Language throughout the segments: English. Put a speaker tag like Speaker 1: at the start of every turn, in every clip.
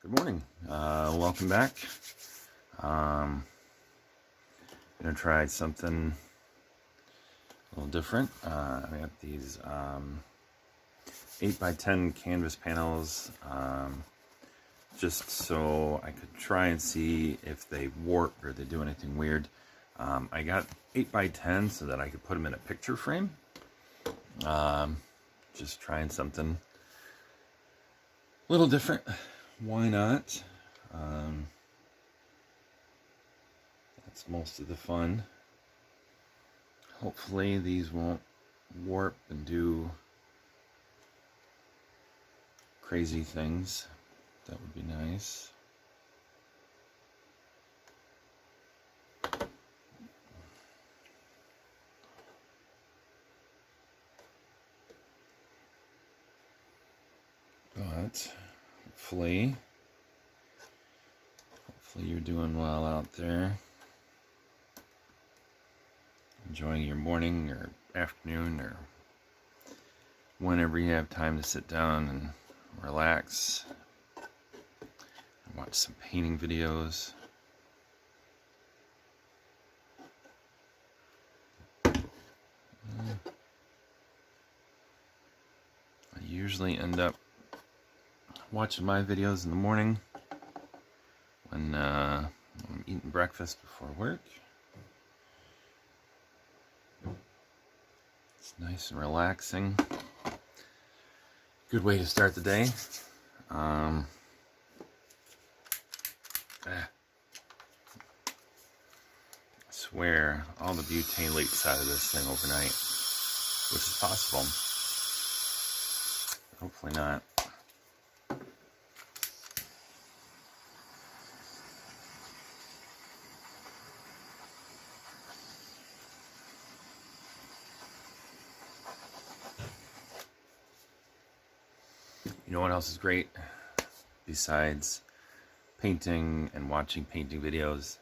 Speaker 1: Good morning. Welcome back. Gonna try something a little different. I got these 8x10 canvas panels, just so I could try and see if they warp or they do anything weird. I got 8x10 so that I could put them in a picture frame. Just trying something a little different. Why not? That's most of the fun. Hopefully these won't warp and do crazy things. That would be nice. But hopefully you're doing well out there, enjoying your morning or afternoon or whenever you have time to sit down and relax and watch some painting videos. I usually end up watching my videos in the morning when I'm eating breakfast before work. It's nice and relaxing. Good way to start the day. I swear all the butane leaks out of this thing overnight, which is possible. Hopefully not. You know what else is great besides painting and watching painting videos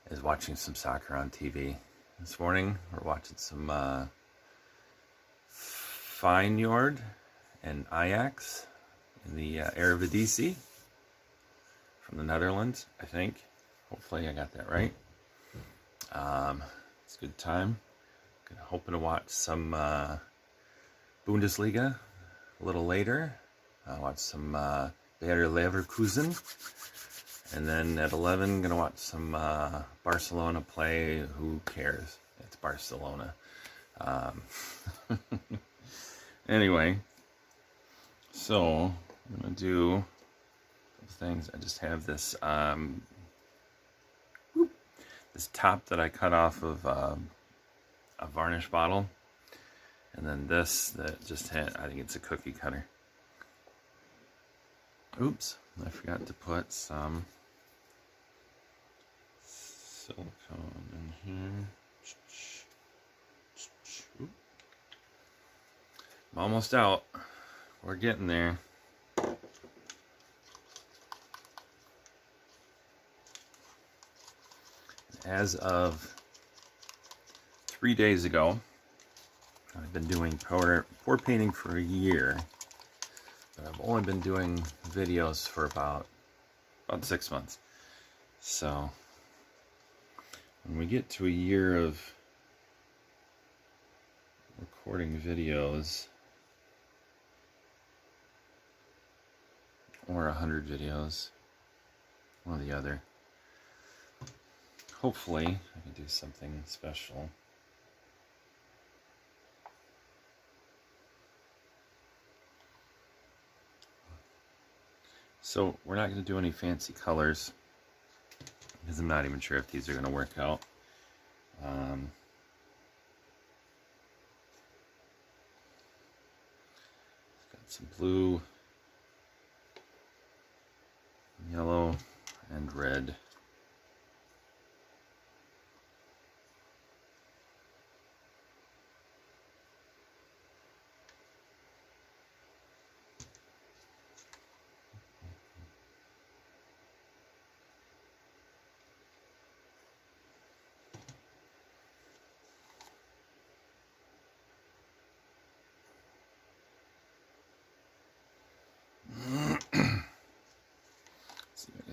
Speaker 1: is watching some soccer on TV. This morning we're watching some Feyenoord and Ajax in the Eredivisie from the Netherlands, I think. Hopefully I got that right. It's a good time. Hoping to watch some Bundesliga a little later. I'll watch some Bayer Leverkusen. And then at 11, gonna watch some Barcelona play. Who cares? It's Barcelona. Anyway, so I'm gonna do a couple things. I just have this this top that I cut off of a varnish bottle. And then this that just had, I think it's a cookie cutter. Oops, I forgot to put some silicone in here. I'm almost out. We're getting there. As of 3 days ago, I've been doing pour painting for a year, but I've only been doing videos for about 6 months. So when we get to a year of recording videos, or 100 videos, one or the other, hopefully I can do something special. So we're not going to do any fancy colors because I'm not even sure if these are going to work out. Got some blue, yellow, and red.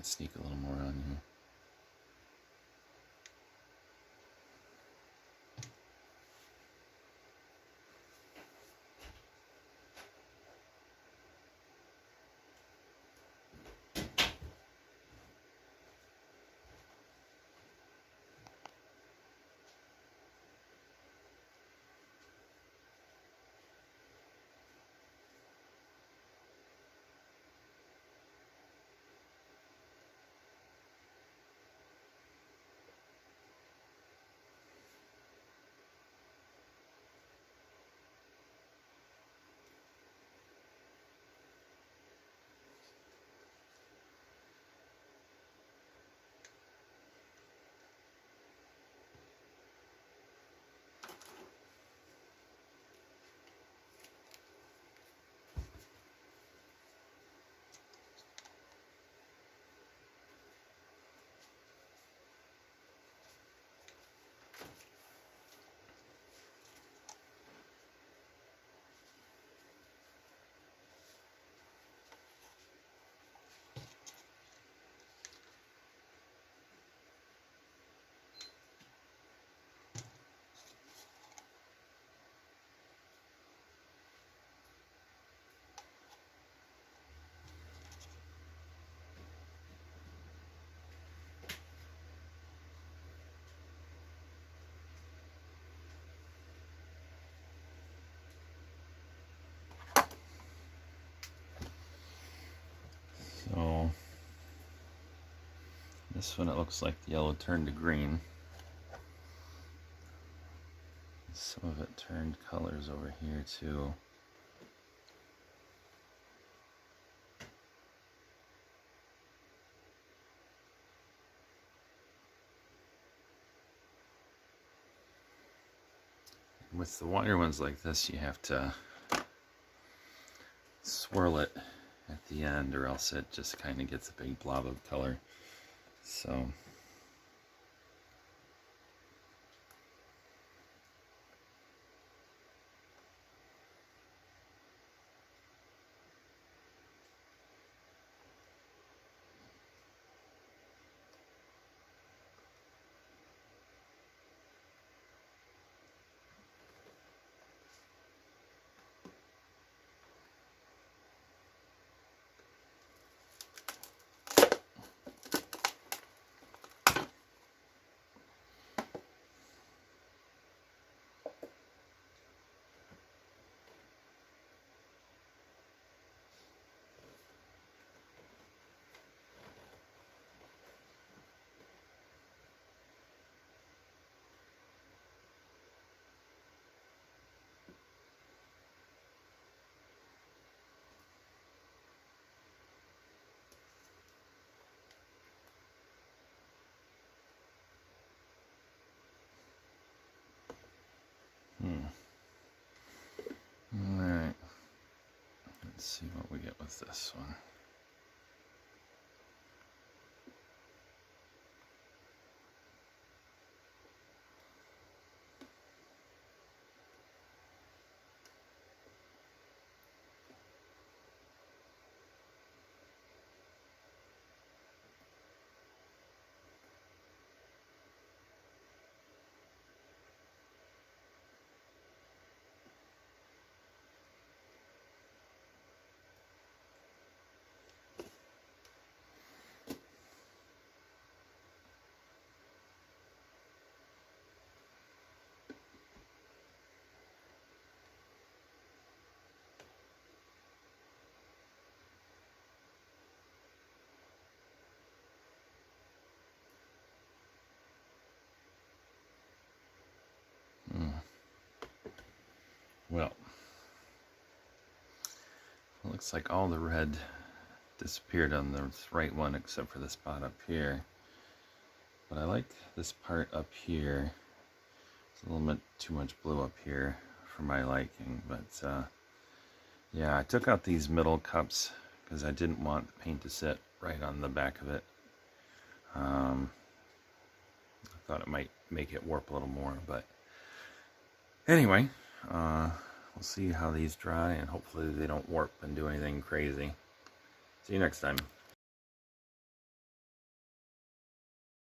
Speaker 1: could sneak a little more on here. So this one, it looks like the yellow turned to green. Some of it turned colors over here too. With the wider ones like this, you have to swirl it at the end, or else it just kind of gets a big blob of color. So Alright, let's see what we get with this one. Well, it looks like all the red disappeared on the right one except for this spot up here. But I like this part up here. It's a little bit too much blue up here for my liking, but yeah, I took out these middle cups because I didn't want the paint to sit right on the back of it. I thought it might make it warp a little more, but anyway, we'll see how these dry, and hopefully they don't warp and do anything crazy. See you next time.